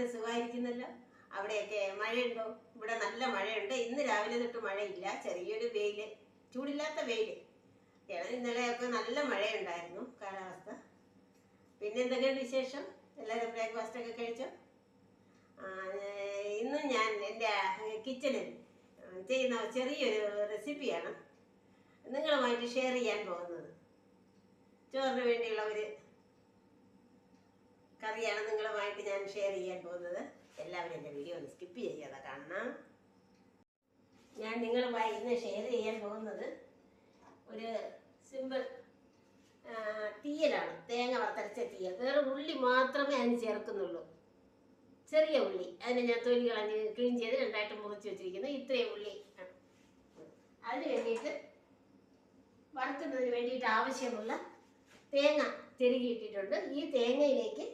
എല്ലാവരും സുഖമായിരിക്കുന്നല്ലോ. അവിടെയൊക്കെ മഴയുണ്ടോ? ഇവിടെ നല്ല മഴയുണ്ട്. ഇന്ന് രാവിലെ തൊട്ട് മഴയില്ല, ചെറിയൊരു വെയിൽ, ചൂടില്ലാത്ത വെയിൽ. ഇന്നലെയൊക്കെ നല്ല മഴയുണ്ടായിരുന്നു കാലാവസ്ഥ. പിന്നെ എന്തൊക്കെയുണ്ട് വിശേഷം? എല്ലാവരും ബ്രേക്ക്ഫാസ്റ്റ് ഒക്കെ കഴിച്ചോ? ഇന്ന് ഞാൻ എൻ്റെ കിച്ചണിൽ ചെയ്യുന്ന ചെറിയൊരു റെസിപ്പിയാണ് നിങ്ങളുമായിട്ട് ഷെയർ ചെയ്യാൻ പോകുന്നത്. ചോറിന് വേണ്ടിയുള്ള ഒരു കറിയാണ് നിങ്ങളുമായിട്ട് ഞാൻ ഷെയർ ചെയ്യാൻ പോകുന്നത്. എല്ലാവരും എൻ്റെ വീഡിയോ ഒന്ന് സ്കിപ്പ് ചെയ്യാതെ കാണണം. ഞാൻ നിങ്ങളുമായി ഇന്ന് ഷെയർ ചെയ്യാൻ പോകുന്നത് ഒരു സിമ്പിൾ തീയലാണ്. തേങ്ങ വറുത്തരച്ച തീയൽ. വേറെ ഉള്ളി മാത്രമേ അതിന് ചേർക്കുന്നുള്ളൂ. ചെറിയ ഉള്ളി, അതിനെ ഞാൻ തൊലി കളഞ്ഞ് ക്ലീൻ ചെയ്ത് രണ്ടായിട്ട് മുറിച്ച് വെച്ചിരിക്കുന്നു. ഇത്രയും ഉള്ളി അതിന് വേണ്ടിയിട്ട് വറുക്കുന്നതിന് വേണ്ടിയിട്ട് ആവശ്യമുള്ള തേങ്ങ തിരുകിയിട്ടിട്ടുണ്ട്. ഈ തേങ്ങയിലേക്ക്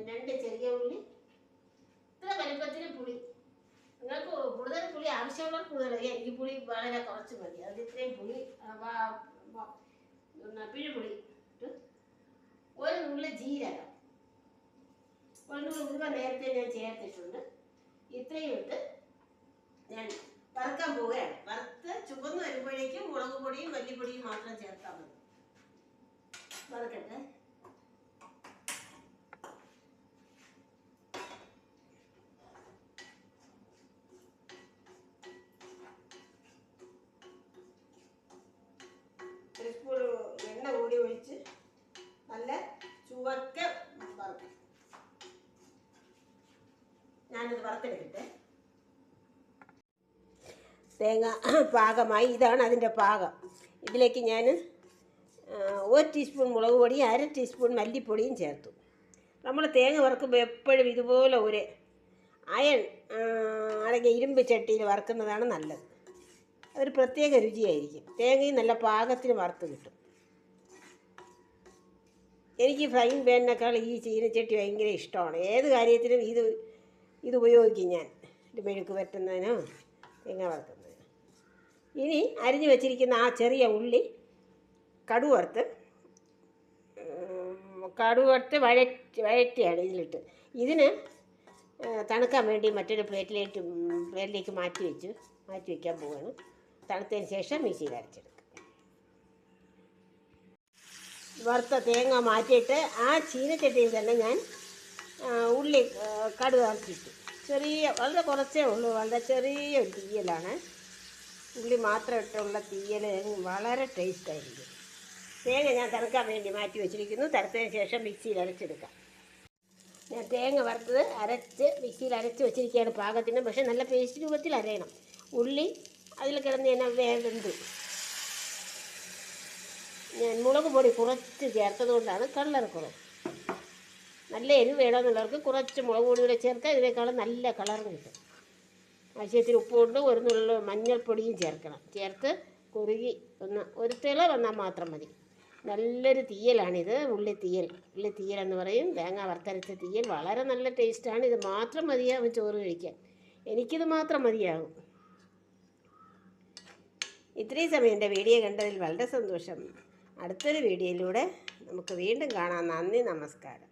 2 ചെറിയ ഉള്ളി, ഇത്ര വലുപ്പത്തിന് പുളി. നിങ്ങൾക്ക് കൂടുതൽ പുളി ആവശ്യമുള്ള കൂടുതൽ, എനിക്ക് പുളി വളരെ കുറച്ച് മതി. അത് ഇത്രയും പുളി പിഴുപുളി ഇട്ട്, 1 നുള്ളി ജീരകം, 1 നുള്ളി ഉലുവ നേരത്തെ ഞാൻ ചേർത്തിട്ടുണ്ട്. ഇത്രയും ഇട്ട് ഞാൻ വറുക്കാൻ പോവുകയാണ്. വറുത്ത് ചുവന്ന് വരുമ്പോഴേക്കും മുളക് പൊടിയും മല്ലിപ്പൊടിയും മാത്രം ചേർത്താൽ മതി. വറുക്കട്ടെ. ഒരു സ്പൂൺ എണ്ണ കൂടി ഒഴിച്ച് നല്ല ചുവക്ക വറുക്കും. ഞാനിത് വറുത്തെടുക്കട്ടെ. തേങ്ങ പാകമായി. ഇതാണ് അതിൻ്റെ പാകം. ഇതിലേക്ക് ഞാൻ 1 ടീസ്പൂൺ മുളക് പൊടി, 1/2 ടീസ്പൂൺ മല്ലിപ്പൊടിയും ചേർത്തു. നമ്മൾ തേങ്ങ വറുക്കുമ്പോൾ എപ്പോഴും ഇതുപോലെ ഒരു അയൺ അടങ്ങിയ ഇരുമ്പ് ചട്ടിയിൽ വറുക്കുന്നതാണ് നല്ലത്. അതൊരു പ്രത്യേക രുചിയായിരിക്കും. തേങ്ങയും നല്ല പാകത്തിന് വറുത്ത് കിട്ടും. എനിക്ക് ഫ്രൈങ് പാനിനേക്കാൾ ഈ ചീനച്ചട്ടി ഭയങ്കര ഇഷ്ടമാണ്. ഏത് കാര്യത്തിനും ഇത് ഉപയോഗിക്കും ഞാൻ. ഇത് മെഴുക്ക് വരട്ടുന്നതിനോ തേങ്ങ വറുക്കുന്നതിനോ. ഇനി അരിഞ്ഞു വെച്ചിരിക്കുന്ന ആ ചെറിയ ഉള്ളി കടുക് വറുത്ത് വഴറ്റിയാണ് ഇതിലിട്ട്. ഇതിന് തണുക്കാൻ വേണ്ടി മറ്റൊരു പ്ലേറ്റിലേക്ക് മാറ്റി വയ്ക്കാൻ പോവുകയാണ്. തണുത്തതിന് ശേഷം മിക്സിയിൽ അരച്ചെടുക്കും. വറുത്ത തേങ്ങ മാറ്റിയിട്ട് ആ ചീനച്ചട്ടിയിൽ തന്നെ ഞാൻ ഉള്ളി കടുക് വറുത്തിട്ടു. വളരെ കുറച്ചേ ഉള്ളൂ. വളരെ ചെറിയൊരു തീയലാണ്. ഉള്ളി മാത്രം ഇട്ടുള്ള തീയൽ വളരെ ടേസ്റ്റായിരിക്കും. തേങ്ങ ഞാൻ തണുക്കാൻ വേണ്ടി മാറ്റി വെച്ചിരിക്കുന്നു. തണുത്തതിന് ശേഷം മിക്സിയിൽ അരച്ചെടുക്കാം. ഞാൻ തേങ്ങ വറുത്തത് മിക്സിയിൽ അരച്ച് വെച്ചിരിക്കുകയാണ് പാകത്തിന്. പക്ഷേ നല്ല പേസ്റ്റ് രൂപത്തിൽ അരയണം. ഉള്ളി അതിൽ കിടന്ന് തന്നെ വെന്തു. ഞാൻ മുളക് പൊടി കുറച്ച് ചേർത്തത് കൊണ്ടാണ് കളർ കുറവ്. നല്ല എരിവ് വേണമെന്നുള്ളവർക്ക് കുറച്ച് മുളക് പൊടി കൂടെ ചേർക്കാം. ഇതിനേക്കാളും നല്ല കളറും കിട്ടും. ആവശ്യത്തിന് ഉപ്പ് കൊണ്ട് 1 നുള്ളി മഞ്ഞൾപ്പൊടിയും ചേർക്കണം. ചേർത്ത് കുറുകി ഒരു തിള വന്നാൽ മാത്രം മതി. നല്ലൊരു തീയലാണിത്. ഉള്ളി തീയൽ എന്ന് പറയും. തേങ്ങ വറുത്തരച്ച തീയൽ വളരെ നല്ല ടേസ്റ്റാണ്. ഇത് മാത്രം മതിയാവും ചോറ് കഴിക്കാൻ. എനിക്കിത് മാത്രം മതിയാകും. ഇത്രയും സമയം എൻ്റെ വീഡിയോ കണ്ടതിൽ വളരെ സന്തോഷം. അടുത്തൊരു വീഡിയോയിലൂടെ നമുക്ക് വീണ്ടും കാണാം. നന്ദി, നമസ്കാരം.